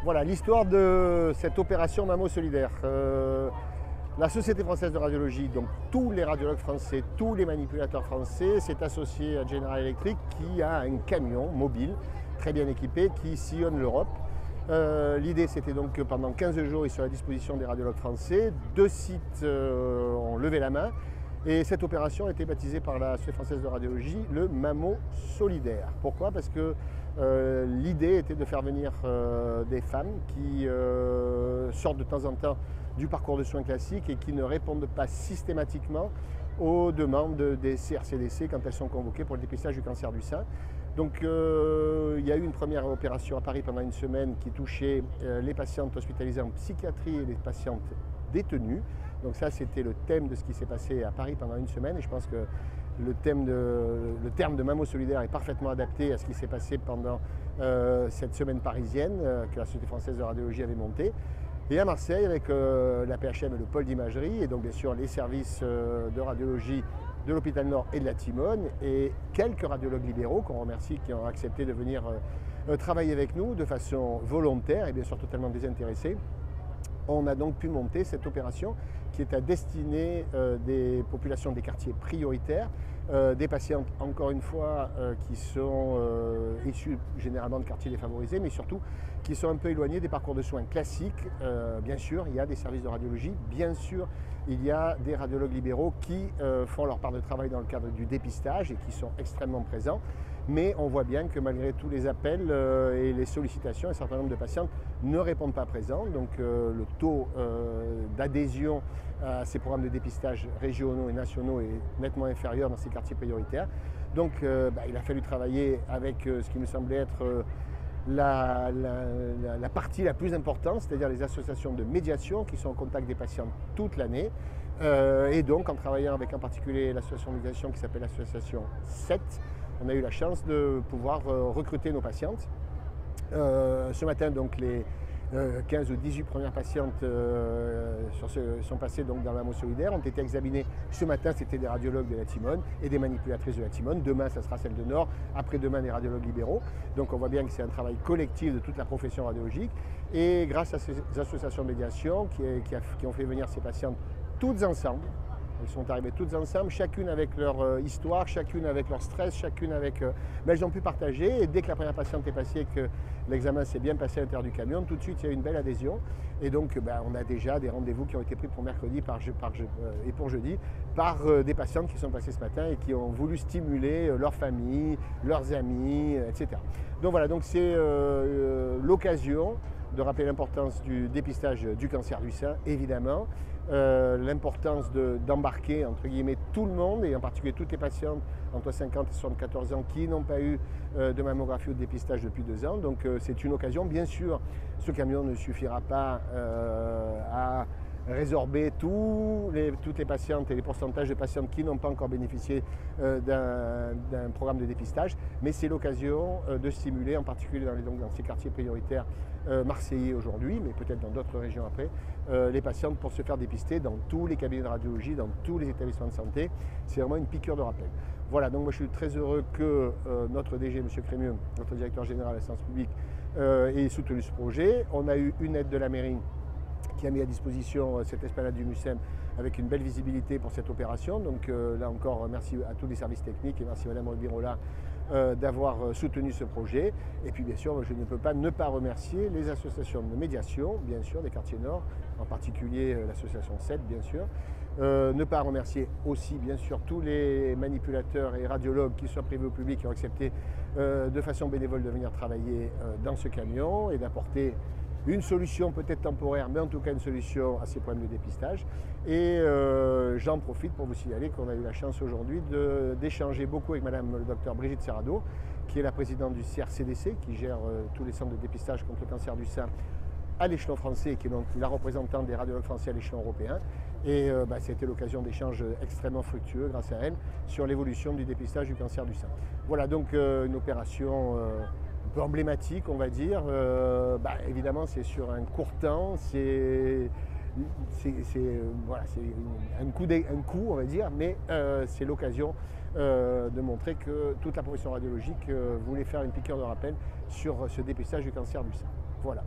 Voilà l'histoire de cette opération Mammo Solidaire. La Société française de radiologie, donc tous les radiologues français, tous les manipulateurs français, s'est associé à General Electric qui a un camion mobile très bien équipé qui sillonne l'Europe. L'idée c'était donc que pendant 15 jours il soit à la disposition des radiologues français. 2 sites ont levé la main et cette opération a été baptisée par la Société française de radiologie le Mammo Solidaire. Pourquoi? Parce que l'idée était de faire venir des femmes qui sortent de temps en temps du parcours de soins classiques et qui ne répondent pas systématiquement aux demandes des CRCDC quand elles sont convoquées pour le dépistage du cancer du sein. Donc il y a eu une première opération à Paris pendant une semaine qui touchait les patientes hospitalisées en psychiatrie et les patientes détenues. Donc ça c'était le thème de ce qui s'est passé à Paris pendant une semaine et je pense que le terme de Mammo Solidaire est parfaitement adapté à ce qui s'est passé pendant cette semaine parisienne que la Société française de radiologie avait montée. Et à Marseille avec la PHM et le pôle d'imagerie et donc bien sûr les services de radiologie de l'hôpital Nord et de la Timone et quelques radiologues libéraux qu'on remercie qui ont accepté de venir travailler avec nous de façon volontaire et bien sûr totalement désintéressée. On a donc pu monter cette opération qui est à destinée des populations des quartiers prioritaires, des patients encore une fois qui sont issus généralement de quartiers défavorisés, mais surtout qui sont un peu éloignés des parcours de soins classiques. Bien sûr, il y a des services de radiologie, bien sûr, il y a des radiologues libéraux qui font leur part de travail dans le cadre du dépistage et qui sont extrêmement présents. Mais on voit bien que malgré tous les appels et les sollicitations, un certain nombre de patientes ne répondent pas présents. Donc le taux d'adhésion à ces programmes de dépistage régionaux et nationaux est nettement inférieur dans ces quartiers prioritaires. Donc il a fallu travailler avec ce qui me semblait être la partie la plus importante, c'est-à-dire les associations de médiation qui sont en contact des patients toute l'année. Et donc en travaillant avec en particulier l'association de médiation qui s'appelle l'association 7, on a eu la chance de pouvoir recruter nos patientes. Ce matin, donc, les 15 ou 18 premières patientes sont passées donc, dans la Mammo Solidaire, ont été examinées. Ce matin, c'était des radiologues de la Timone et des manipulatrices de la Timone. Demain, ça sera celle de Nord. Après-demain, des radiologues libéraux. Donc, on voit bien que c'est un travail collectif de toute la profession radiologique. Et grâce à ces associations de médiation qui ont fait venir ces patientes toutes ensemble, elles sont arrivées toutes ensemble, chacune avec leur histoire, chacune avec leur stress, chacune avec... mais elles ont pu partager et dès que la première patiente est passée et que l'examen s'est bien passé à l'intérieur du camion, tout de suite il y a eu une belle adhésion. Et donc on a déjà des rendez-vous qui ont été pris pour mercredi et pour jeudi par des patientes qui sont passées ce matin et qui ont voulu stimuler leur famille, leurs amis, etc. Donc voilà, donc c'est l'occasion de rappeler l'importance du dépistage du cancer du sein, évidemment, l'importance d'embarquer, entre guillemets, tout le monde, et en particulier toutes les patientes entre 50 et 74 ans qui n'ont pas eu de mammographie ou de dépistage depuis 2 ans. Donc c'est une occasion. Bien sûr, ce camion ne suffira pas à résorber toutes les patientes et les pourcentages de patientes qui n'ont pas encore bénéficié d'un programme de dépistage, mais c'est l'occasion de stimuler, en particulier dans ces quartiers prioritaires marseillais aujourd'hui, mais peut-être dans d'autres régions après, les patientes pour se faire dépister dans tous les cabinets de radiologie, dans tous les établissements de santé. C'est vraiment une piqûre de rappel. Voilà, donc moi je suis très heureux que notre DG, M. Crémieux, notre directeur général de la séance publique, ait soutenu ce projet. On a eu une aide de la mairie qui a mis à disposition cette esplanade du MUSEM avec une belle visibilité pour cette opération. Donc là encore, merci à tous les services techniques et merci Madame Birola d'avoir soutenu ce projet. Et puis bien sûr, je ne peux pas ne pas remercier les associations de médiation, bien sûr, des quartiers nord, en particulier l'association 7, bien sûr. Ne pas remercier aussi, bien sûr, tous les manipulateurs et radiologues, qui soient privés ou publics, qui ont accepté de façon bénévole de venir travailler dans ce camion et d'apporter une solution peut-être temporaire, mais en tout cas une solution à ces problèmes de dépistage. Et j'en profite pour vous signaler qu'on a eu la chance aujourd'hui d'échanger beaucoup avec Madame le docteur Brigitte Serrado, qui est la présidente du CRCDC, qui gère tous les centres de dépistage contre le cancer du sein à l'échelon français, et qui est donc la représentante des radiologues français à l'échelon européen. Et c'était l'occasion d'échanges extrêmement fructueux grâce à elle sur l'évolution du dépistage du cancer du sein. Voilà donc une opération un peu emblématique, on va dire. Évidemment, c'est sur un court temps, c'est un coup, on va dire, mais c'est l'occasion de montrer que toute la profession radiologique voulait faire une piqûre de rappel sur ce dépistage du cancer du sein. Voilà.